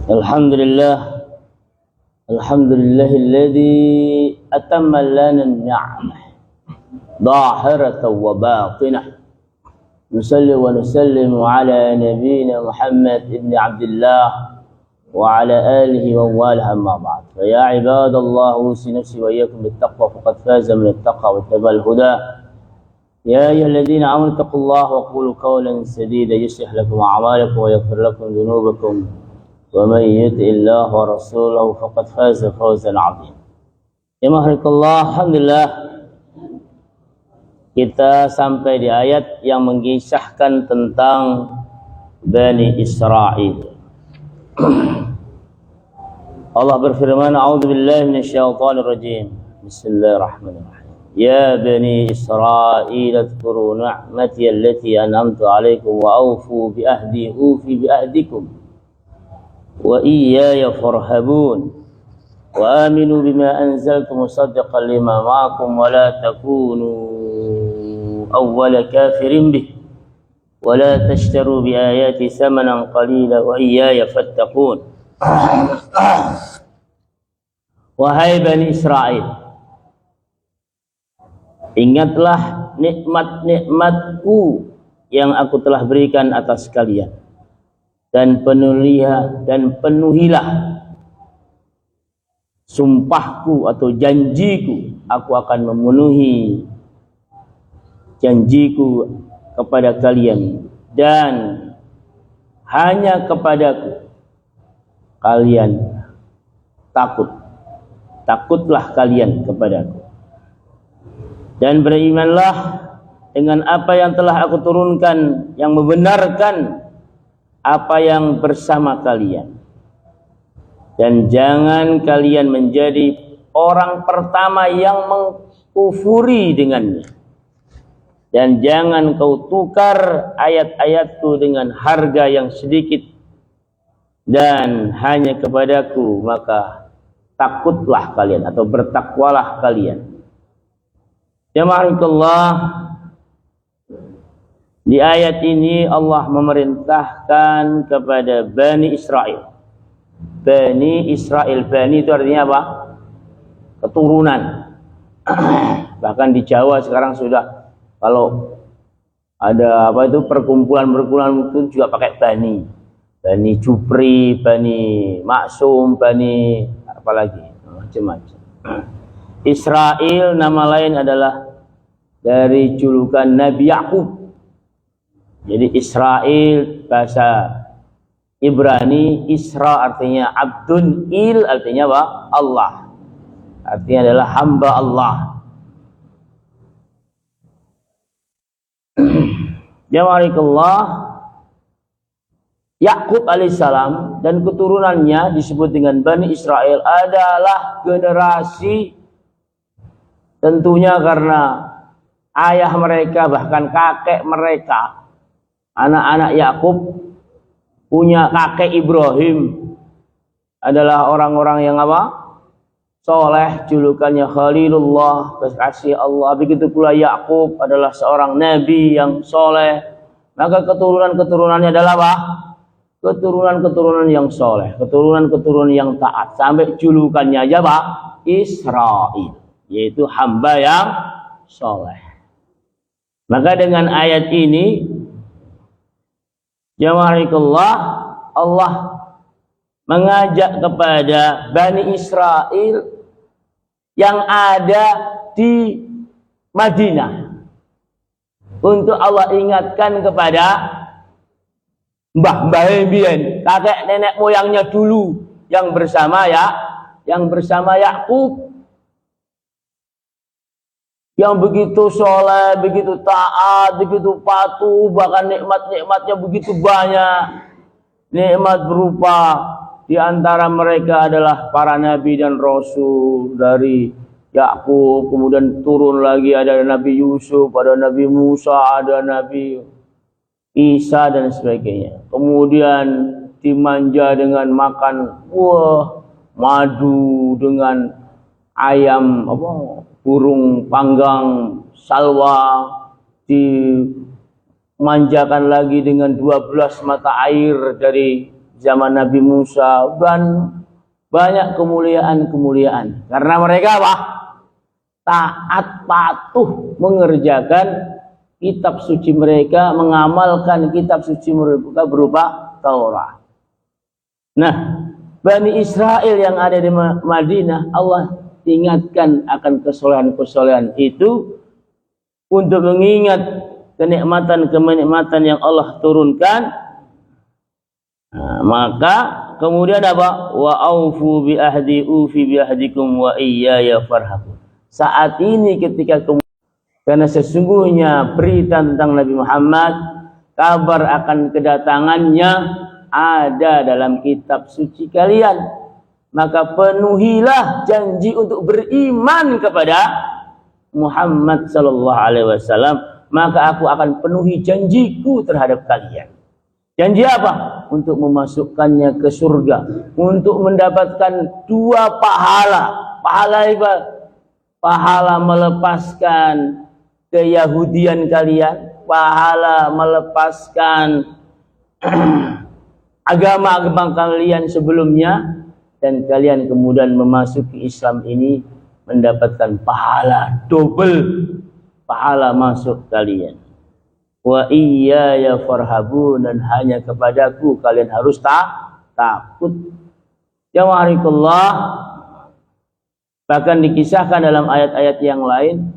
Alhamdulillah, alhamdulillahilladzi atamma lana an-ni'mah dhahiratan wa batinah. Nusalli wa nusallimu ala nabiyyina Muhammad ibn Abdullah wa ala alihi wa walihi amma ba'd. Fa ya ibadallah, usi nafsi wa iyyakum bittaqwa faqad faza man ittaqa wa ittaba'al huda. يا أيها الذين آمنوا اتقوا الله وقولوا قولا سديدا يصلح لكم أعمالكم ويغفر لكم ذنوبكم ومن يطع الله ورسوله فقد فاز فوزا عظيما. Ya mahrikallah, alhamdulillah kita sampai di ayat yang mengisahkan tentang Bani Israil. Allah berfirman, A'udzubillahi minasyaitonir rajim. Bismillahirrahmanirrahim. يا بني إسرائيل اذكروا نعمتي التي أنعمت عليكم وأوفوا بأهدي أوفي بأهدكم وإياي فارهبون وآمنوا بما أنزلت مصدقا لما معكم ولا تكونوا أول كافر به ولا تشتروا بآياتي ثمنا قليلا وإياي فاتقون. Wahai Bani Israel, ingatlah nikmat-nikmatku yang aku telah berikan atas kalian, dan penuhilah sumpahku atau janjiku. Aku akan memenuhi janjiku kepada kalian, dan hanya kepadaku kalian takutlah kalian kepadaku, dan berimanlah dengan apa yang telah aku turunkan yang membenarkan apa yang bersama kalian, dan jangan kalian menjadi orang pertama yang mengkufuri dengannya, dan jangan kau tukar ayat-ayatku dengan harga yang sedikit, dan hanya kepadaku maka takutlah kalian atau bertakwalah kalian. Jamaahullah, di ayat ini Allah memerintahkan kepada Bani Israel. Bani Israel, Bani itu artinya apa? Keturunan. Bahkan di Jawa sekarang sudah, kalau ada apa itu perkumpulan itu juga pakai Bani. Bani Jupri, Bani Maksum, Bani apalagi, macam-macam. Israel nama lain adalah dari julukan Nabi Yakub. Jadi Israel bahasa Ibrani, Isra artinya abdun, il artinya apa? Allah. Artinya adalah hamba Allah. Jamaahullah, Yakub alaihissalam dan keturunannya disebut dengan Bani Israel adalah generasi, tentunya karena ayah mereka bahkan kakek mereka, anak-anak Yakub punya kakek Ibrahim adalah orang-orang yang apa? Soleh, julukannya Khalilullah, kekasih Allah. Begitu pula Yakub adalah seorang nabi yang soleh. Maka keturunan-keturunannya adalah apa? Keturunan-keturunan yang soleh, keturunan-keturunan yang taat, sampai julukannya aja apa? Israel, yaitu hamba yang soleh. Maka dengan ayat ini, jamaahullah, Allah mengajak kepada Bani Israel yang ada di Madinah untuk Allah ingatkan kepada mbah-mbah mbiyen, kakek nenek moyangnya dulu yang bersama Yakub, yang begitu soleh, begitu taat, begitu patuh, bahkan nikmat-nikmatnya begitu banyak. Nikmat berupa di antara mereka adalah para nabi dan rasul dari Yakub, kemudian turun lagi ada Nabi Yusuf, ada Nabi Musa, ada Nabi Isa dan sebagainya. Kemudian dimanja dengan makan madu dengan ayam burung panggang salwa, manjakan lagi dengan 12 mata air dari zaman Nabi Musa, dan banyak kemuliaan-kemuliaan. Karena mereka apa? Taat, patuh mengerjakan kitab suci mereka, mengamalkan kitab suci mereka berupa Taurat. Nah, Bani Israel yang ada di Madinah, Allah ingatkan akan kesolehan-kesolehan itu untuk mengingat kenikmatan-kenikmatan yang Allah turunkan. Nah, maka kemudian apa? Wa aufu bi ahdi ufi bi ahdikum wa iyaya farhabun. Saat ini ketika karena sesungguhnya berita tentang Nabi Muhammad, kabar akan kedatangannya ada dalam kitab suci kalian, maka penuhilah janji untuk beriman kepada Muhammad sallallahu alaihi wasallam, maka aku akan penuhi janjiku terhadap kalian. Janji apa? Untuk memasukkannya ke surga, untuk mendapatkan 2 pahala. Pahala apa? Pahala melepaskan keyahudian kalian, pahala melepaskan agama-agama kalian sebelumnya, dan kalian kemudian memasuki Islam ini mendapatkan pahala double, pahala masuk kalian. Wa iyaya farhabun, dan hanya kepadaku kalian harus takut. Ya wa'alaikullah. Bahkan dikisahkan dalam ayat-ayat yang lain,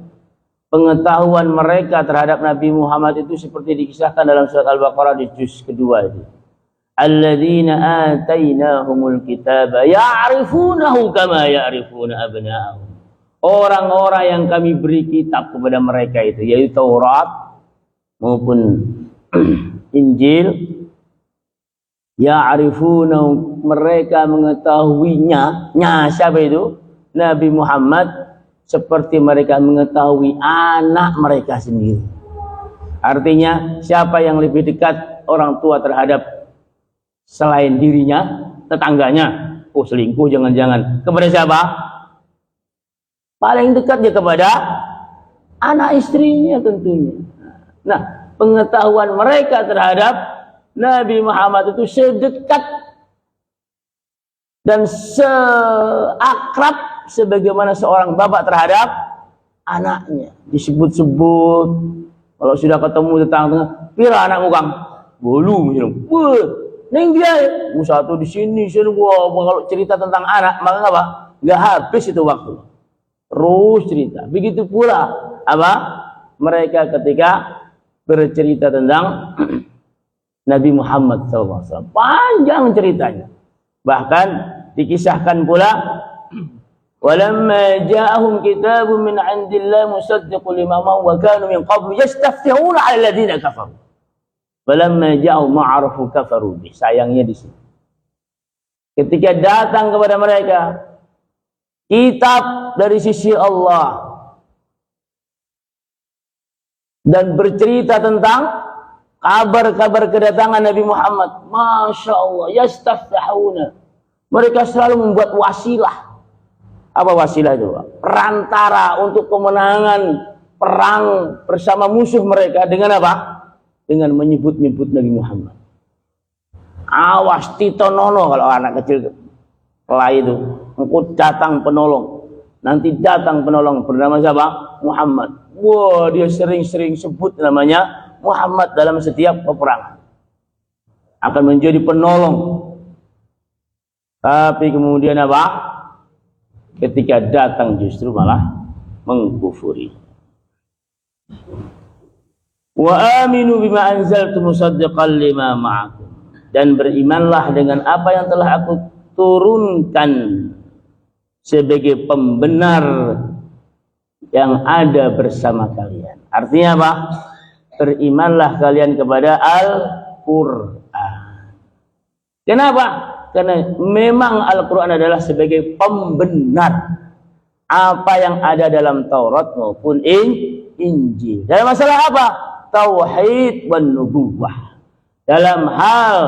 pengetahuan mereka terhadap Nabi Muhammad itu seperti dikisahkan dalam surat Al-Baqarah di juz kedua itu. Alladzina atainahumul kitaba ya'rifunahu kama ya'rifuna abna'ahum. Orang-orang yang kami beri kitab kepada mereka itu, yaitu Taurat maupun Injil, ya'rifunahu, mereka mengetahuinya. Siapa itu? Nabi Muhammad, seperti mereka mengetahui anak mereka sendiri. Artinya, siapa yang lebih dekat orang tua terhadap selain dirinya, tetangganya? Oh, selingkuh jangan-jangan. Kepada siapa? Paling dekat dia kepada anak istrinya tentunya. Nah, pengetahuan mereka terhadap Nabi Muhammad itu sedekat dan seakrab sebagaimana seorang bapak terhadap anaknya. Disebut-sebut, kalau sudah ketemu tetangga, pira anakmu Kang? Bolu, neng dia, satu di sini, wah, kalau cerita tentang anak, maka apa? Nggak habis itu waktu. Terus cerita. Begitu pula apa? Mereka ketika bercerita tentang Nabi Muhammad SAW, panjang ceritanya. Bahkan dikisahkan pula, walamma ja'ahum kitabun min 'indillah musaddiqun lima ma'ahum wa kanu min qablu yastaftihuna 'ala alladziina kafaru. Walamma ja'ahum ma'arafu kafaru bi. Sayangnya di sini. Ketika datang kepada mereka kitab dari sisi Allah dan bercerita tentang kabar-kabar kedatangan Nabi Muhammad, Masya Allah, yastaftihuna. Mereka selalu membuat wasilah. Apa wasilah itu? Perantara untuk pemenangan perang bersama musuh mereka dengan apa? Dengan menyebut-nyebut Nabi Muhammad. Awas titonono, kalau anak kecil kelai itu, engkau datang penolong. Nanti datang penolong bernama siapa? Muhammad. Wah, dia sering-sering sebut namanya Muhammad dalam setiap peperangan. Akan menjadi penolong. Tapi kemudian apa? Ketika datang justru malah mengkufuri. Wa aminu bima anzaltu musaddiqan lima ma'akum. Dan berimanlah dengan apa yang telah aku turunkan sebagai pembenar yang ada bersama kalian. Artinya apa? Berimanlah kalian kepada Al-Quran. Kenapa? Karena memang Al-Quran adalah sebagai pembenar apa yang ada dalam Taurat maupun Injil. Dalam masalah apa? Tauhid wan nubuwah. Dalam hal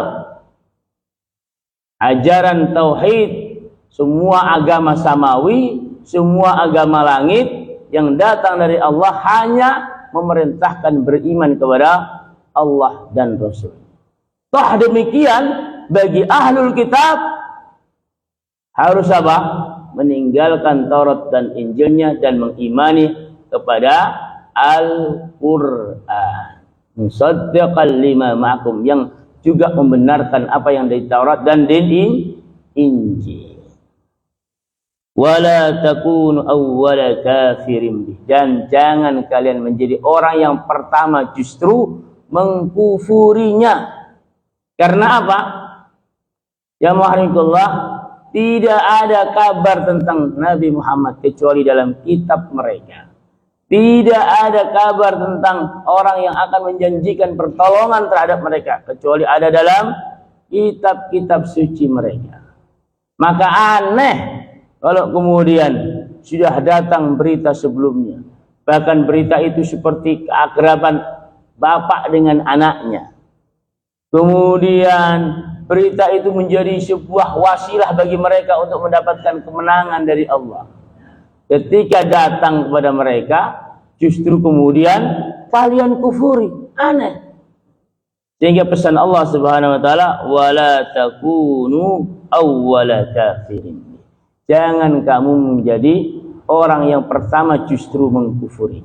ajaran tauhid, semua agama samawi, semua agama langit yang datang dari Allah hanya memerintahkan beriman kepada Allah dan Rasul. Toh demikian bagi ahlul kitab harus apa? Meninggalkan Taurat dan Injilnya dan mengimani kepada Al-Qur'an. Musaddiqan lima ma'akum, yang juga membenarkan apa yang dari Taurat dan di Injil. Wala takunu awwala kafirin bih, dan jangan kalian menjadi orang yang pertama justru mengkufurinya. Karena apa? Ya Muhammadullah, tidak ada kabar tentang Nabi Muhammad kecuali dalam kitab mereka. Tidak ada kabar tentang orang yang akan menjanjikan pertolongan terhadap mereka kecuali ada dalam kitab-kitab suci mereka. Maka aneh kalau kemudian sudah datang berita sebelumnya, bahkan berita itu seperti keakraban bapak dengan anaknya. Kemudian berita itu menjadi sebuah wasilah bagi mereka untuk mendapatkan kemenangan dari Allah. Ketika datang kepada mereka, justru kemudian kalian kufuri. Aneh. Sehingga pesan Allah Subhanahu wa taala, wala takunu awwala kafirin. Jangan kamu menjadi orang yang pertama justru mengkufuri.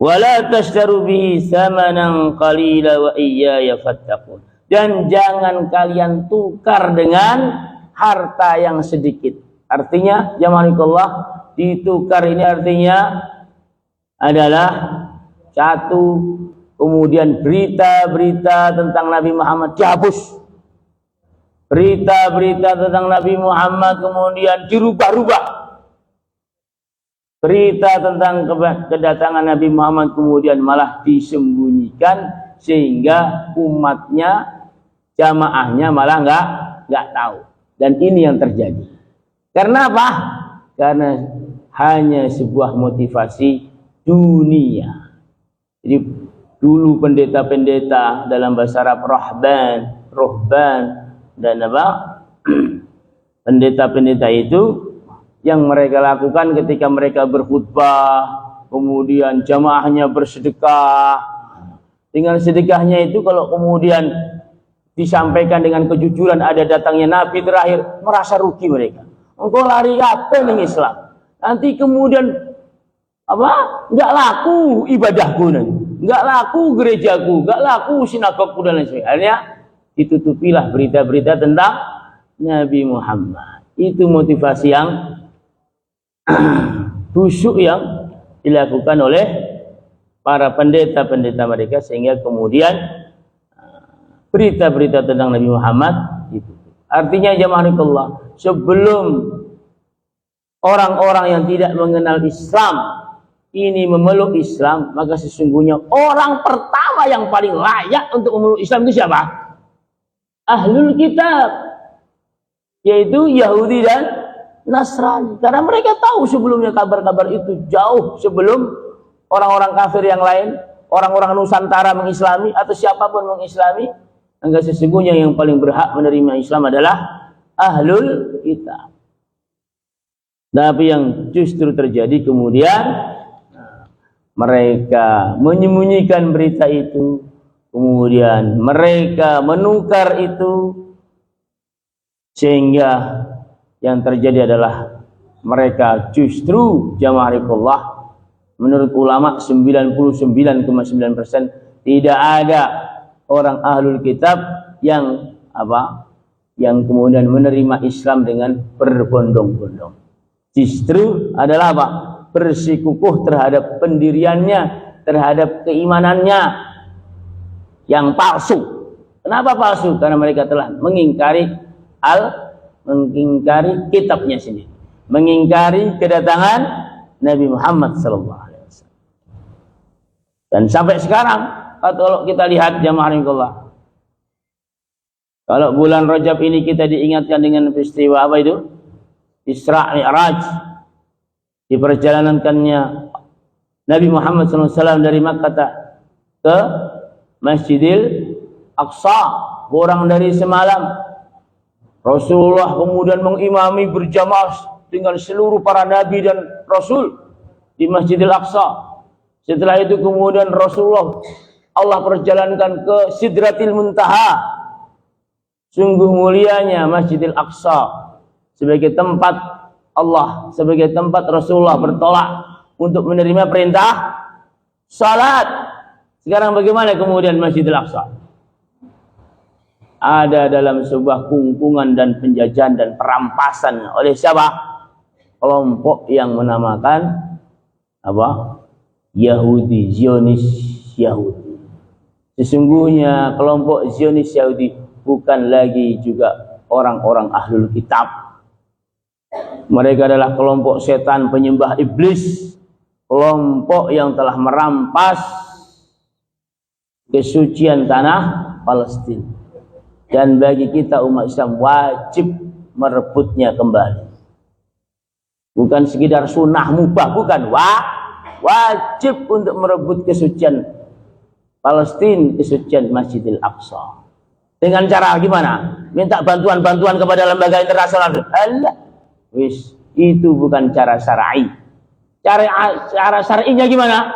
Wala tashtaru bihi samanan qalila wa iyaya fattaqun. Dan jangan kalian tukar dengan harta yang sedikit. Artinya, jamaahullah, ditukar ini artinya adalah satu, kemudian berita-berita tentang Nabi Muhammad dihapus. Berita-berita tentang Nabi Muhammad kemudian dirubah-rubah. Berita tentang kedatangan Nabi Muhammad kemudian malah disembunyikan sehingga umatnya, jamaahnya malah nggak tahu. Dan ini yang terjadi. Karena apa? Karena hanya sebuah motivasi dunia. Jadi dulu pendeta-pendeta dalam bahasa Arab rohban dan apa? Pendeta-pendeta itu yang mereka lakukan ketika mereka berkhutbah, kemudian jamaahnya bersedekah. Dengan sedekahnya itu kalau kemudian disampaikan dengan kejujuran ada datangnya Nabi terakhir, merasa rugi mereka. Engkau lari apa ning Islam? Nanti kemudian apa? Enggak laku ibadahku nanti. Enggak laku gerejaku, enggak laku sinagogku dan lain sebagainya. Akhirnya ditutupilah berita-berita tentang Nabi Muhammad. Itu motivasi yang busuk yang dilakukan oleh para pendeta-pendeta mereka, sehingga kemudian berita-berita tentang Nabi Muhammad itu. Artinya jamaahullah, sebelum orang-orang yang tidak mengenal Islam ini memeluk Islam, maka sesungguhnya orang pertama yang paling layak untuk memeluk Islam itu siapa? Ahlul kitab, yaitu Yahudi dan Nasrani. Karena mereka tahu sebelumnya kabar-kabar itu jauh sebelum orang-orang kafir yang lain, orang-orang Nusantara mengislami atau siapapun mengislami. Enggak, sesungguhnya yang paling berhak menerima Islam adalah ahlul kitab. Tapi yang justru terjadi kemudian mereka menyembunyikan berita itu, kemudian mereka menukar itu, sehingga yang terjadi adalah mereka justru jamaahullah, menurut ulama 99,9% tidak ada orang ahlul kitab yang yang kemudian menerima Islam dengan berbondong-bondong. Justru adalah bersikukuh terhadap pendiriannya, terhadap keimanannya yang palsu. Kenapa palsu? Karena mereka telah mengingkari kitabnya sendiri, mengingkari kedatangan Nabi Muhammad SAW. Dan sampai sekarang kalau kita lihat jamaahullah, kalau bulan Rajab ini kita diingatkan dengan peristiwa apa itu? Isra Mi'raj, di perjalanannya Nabi Muhammad SAW dari Makkah ke Masjidil Aqsa kurang dari semalam. Rasulullah kemudian mengimami berjamaah dengan seluruh para nabi dan rasul di Masjidil Aqsa. Setelah itu kemudian Rasulullah Allah perjalankan ke Sidratil Muntaha. Sungguh mulianya Masjidil Aqsa sebagai tempat Allah, sebagai tempat Rasulullah bertolak untuk menerima perintah salat. Sekarang bagaimana kemudian Masjidil Aqsa? Ada dalam sebuah kungkungan dan penjajahan dan perampasan oleh siapa? Kelompok yang menamakan apa? Yahudi, Zionis Yahudi. Sesungguhnya kelompok Zionis Yahudi bukan lagi juga orang-orang ahlul kitab. Mereka adalah kelompok setan penyembah iblis, kelompok yang telah merampas kesucian tanah Palestina. Dan bagi kita umat Islam wajib merebutnya kembali. Bukan sekedar sunnah mubah, bukan. Wajib untuk merebut kesucian Palestina, kesucian Masjidil Aqsa. Dengan cara gimana? Minta bantuan-bantuan kepada lembaga internasional. Allah. Wis, itu bukan cara syar'i. Cara syar'inya gimana?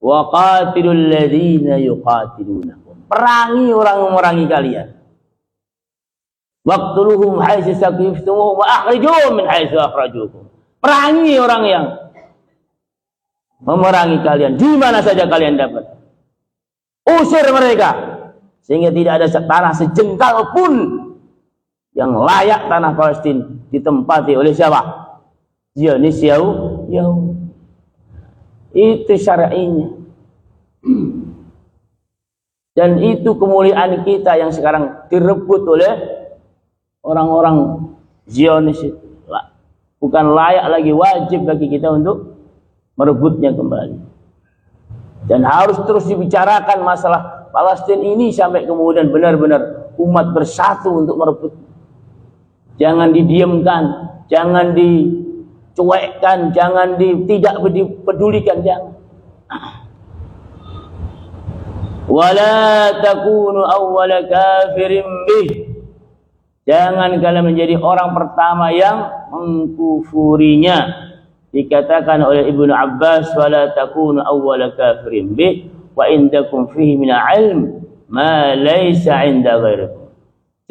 Wa qatilul ladzina yuqatilunakum. Perangi orang memerangi kalian. Waqtuluhum haitsu saqiftumuhum wa akhrijuhum min haitsu akhrajukum. Perangi orang yang memerangi kalian di mana saja kalian dapat. Usir mereka sehingga tidak ada tanah sejengkal pun yang layak tanah Palestina ditempati oleh siapa? Zionis Yahudi. Itu syar'inya. Dan itu kemuliaan kita yang sekarang direbut oleh orang-orang Zionis. Bukan layak lagi, wajib bagi kita untuk merebutnya kembali. Dan harus terus dibicarakan masalah Palestina ini sampai kemudian benar-benar umat bersatu untuk merebut. Jangan didiamkan, jangan dicuekkan, jangan tidak dipedulikan, jangan. Wala takunu awwala kafirin bih. Jangan kalian menjadi orang pertama yang mengkufurinya. Dikatakan oleh Ibnu Abbas, wala takunu awwala kafirin bih wa indakum fihi min ilm ma laysa 'inda ghairikum.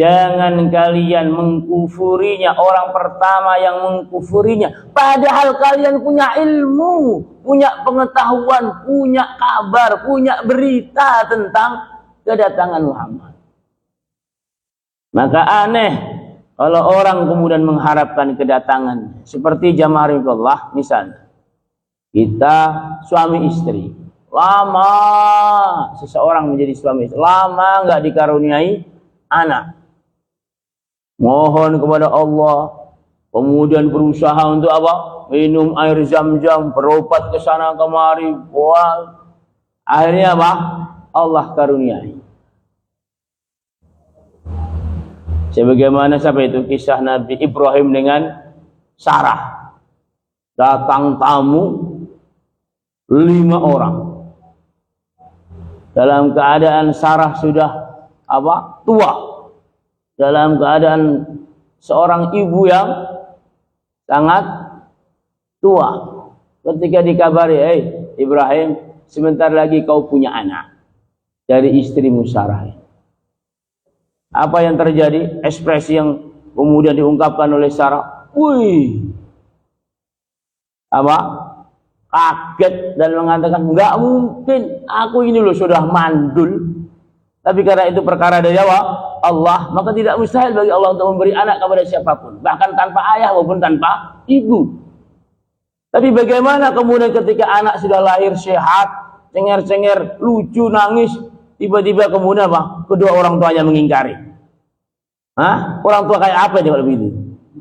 Jangan kalian mengkufurinya, orang pertama yang mengkufurinya, padahal kalian punya ilmu, punya pengetahuan, punya kabar, punya berita tentang kedatangan Muhammad. Maka aneh kalau orang kemudian mengharapkan kedatangan seperti jamaah Ridullah misalnya. Kita suami istri, lama seseorang menjadi suami istri, lama nggak dikaruniai anak. Mohon kepada Allah, kemudian berusaha untuk apa? Minum air zam-zam, berobat ke sana kemari, wah. Akhirnya apa? Allah karuniai. Sebagaimana siapa itu kisah Nabi Ibrahim dengan Sarah. Datang tamu 5 orang. Dalam keadaan Sarah sudah apa? Tua. Dalam keadaan seorang ibu yang sangat tua. Ketika dikabari, Ibrahim, sebentar lagi kau punya anak dari istrimu Sarah. Apa yang terjadi? Ekspresi yang kemudian diungkapkan oleh Sarah. Wih, apa? Kaget dan mengatakan, enggak mungkin, aku ini loh sudah mandul. Tapi karena itu perkara dari Allah, maka tidak mustahil bagi Allah untuk memberi anak kepada siapapun, bahkan tanpa ayah maupun tanpa ibu. Tapi bagaimana kemudian ketika anak sudah lahir sehat, cenger-cenger, lucu, nangis, tiba-tiba kemudian apa? Kedua orang tuanya mengingkari. Hah? Orang tua kayak apa coba begitu?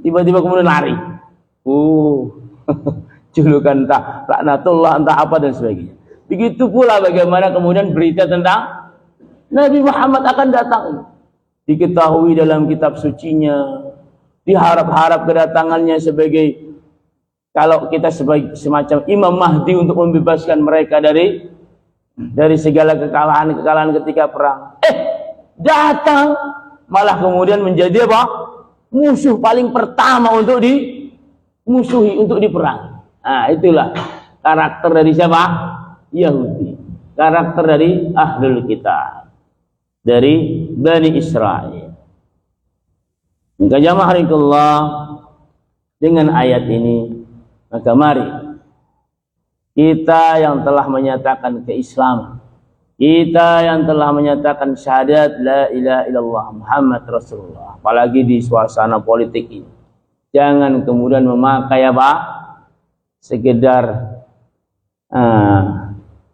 Tiba-tiba kemudian lari. Julukan entah laknatullah, entah apa dan sebagainya. Begitu pula bagaimana kemudian berita tentang Nabi Muhammad akan datang. Diketahui dalam kitab sucinya, diharap-harap kedatangannya sebagai, kalau kita sebagai semacam Imam Mahdi untuk membebaskan mereka dari segala kekalahan ketika perang. Datang malah kemudian menjadi apa? Musuh paling pertama untuk dimusuhi, untuk diperangi. Nah, itulah karakter dari siapa? Yahudi. karakter dari ahlul kitab, dari Bani Israel. Maka jamaah Allah, dengan ayat ini, maka mari kita yang telah menyatakan keislaman, kita yang telah menyatakan syahadat la ilaha illallah Muhammad Rasulullah, apalagi di suasana politik ini, jangan kemudian memakai apa? Sekedar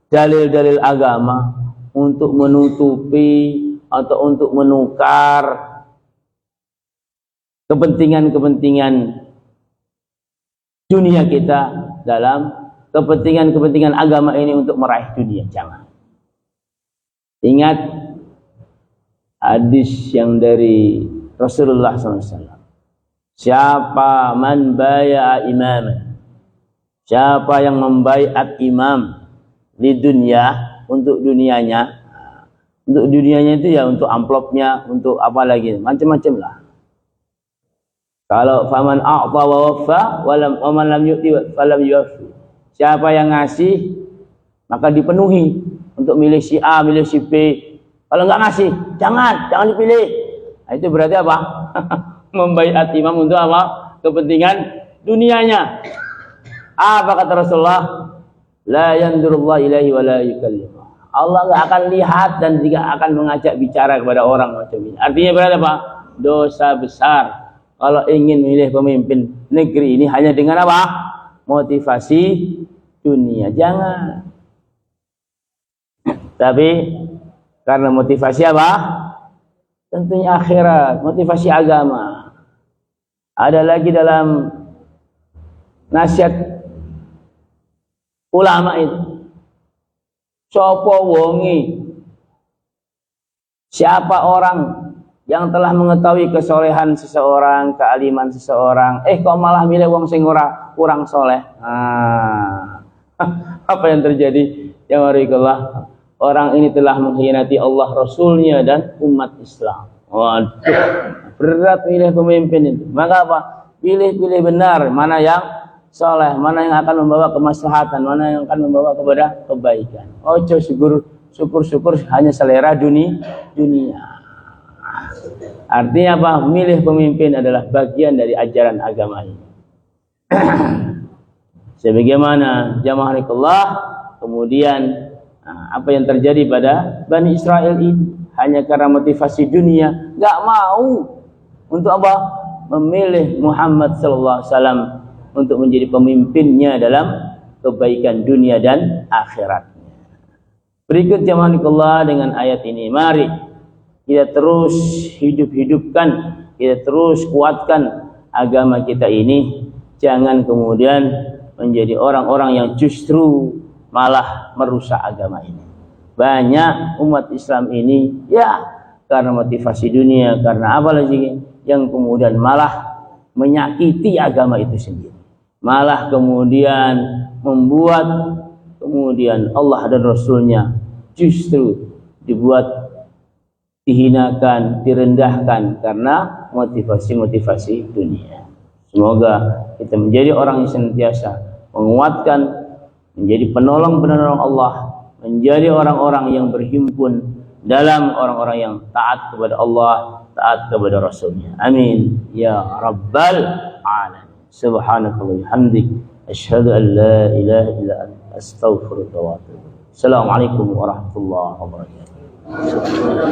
dalil-dalil agama untuk menutupi atau untuk menukar kepentingan-kepentingan dunia kita dalam kepentingan-kepentingan agama ini untuk meraih dunia. Jangan. Ingat hadis yang dari Rasulullah SAW. Siapa man baya'a imam, siapa yang membaiat imam di dunia, untuk dunianya, untuk dunianya itu ya untuk amplopnya, untuk apa lagi, macam-macam lah. Kalau faman a'ta wa waffa wa man lam yu'ti falam yuwaffi. Siapa yang ngasih maka dipenuhi, untuk milih si A, milih si B. Kalau enggak ngasih, jangan dipilih. Nah, itu berarti apa? Membaiat imam untuk apa? Kepentingan dunianya. Apa kata Rasulullah? La yanzurullah ilaihi wa la yukallimuh. Allah enggak akan lihat dan tidak akan mengajak bicara kepada orang macam ini. Artinya berarti apa? Dosa besar kalau ingin memilih pemimpin negeri ini hanya dengan apa? Motivasi dunia. Jangan. Tapi karena motivasi apa? Tentunya akhirat, motivasi agama. Ada lagi dalam nasihat ulama itu, sopo wongi, siapa orang yang telah mengetahui kesolehan seseorang, kealiman seseorang, kok malah milih wong sing ora kurang soleh. Apa yang terjadi? Ya warikallah, orang ini telah mengkhianati Allah, Rasulnya, dan umat Islam. Waduh, berat milih pemimpin itu. Maka apa? Pilih benar, mana yang soleh, mana yang akan membawa kemaslahatan, mana yang akan membawa kepada kebaikan. Ojo syukur hanya selera dunia. Artinya apa? Memilih pemimpin adalah bagian dari ajaran agama ini. Sebagaimana jamaah Allah, kemudian apa yang terjadi pada Bani Israel ini hanya karena motivasi dunia, nggak mau untuk apa? Memilih Muhammad sallallahu alaihi wasallam untuk menjadi pemimpinnya dalam kebaikan dunia dan akhirat. Berikut jamaah Allah, dengan ayat ini mari kita terus hidupkan, kita terus kuatkan agama kita ini. Jangan kemudian menjadi orang-orang yang justru malah merusak agama ini. Banyak umat Islam ini ya karena motivasi dunia, karena apa lagi, yang kemudian malah menyakiti agama itu sendiri. Malah kemudian membuat kemudian Allah dan Rasulnya justru dibuat dihinakan, direndahkan karena motivasi-motivasi dunia. Semoga kita menjadi orang yang senantiasa menguatkan, menjadi penolong-penolong Allah, menjadi orang-orang yang berhimpun dalam orang-orang yang taat kepada Allah, taat kepada Rasulnya. Amin ya rabbal alamin. Subhanallahi hamdik, asyhadu an la ilaha illa anta, astaghfiruka wa atubu ilaik. Assalamualaikum warahmatullahi wabarakatuh.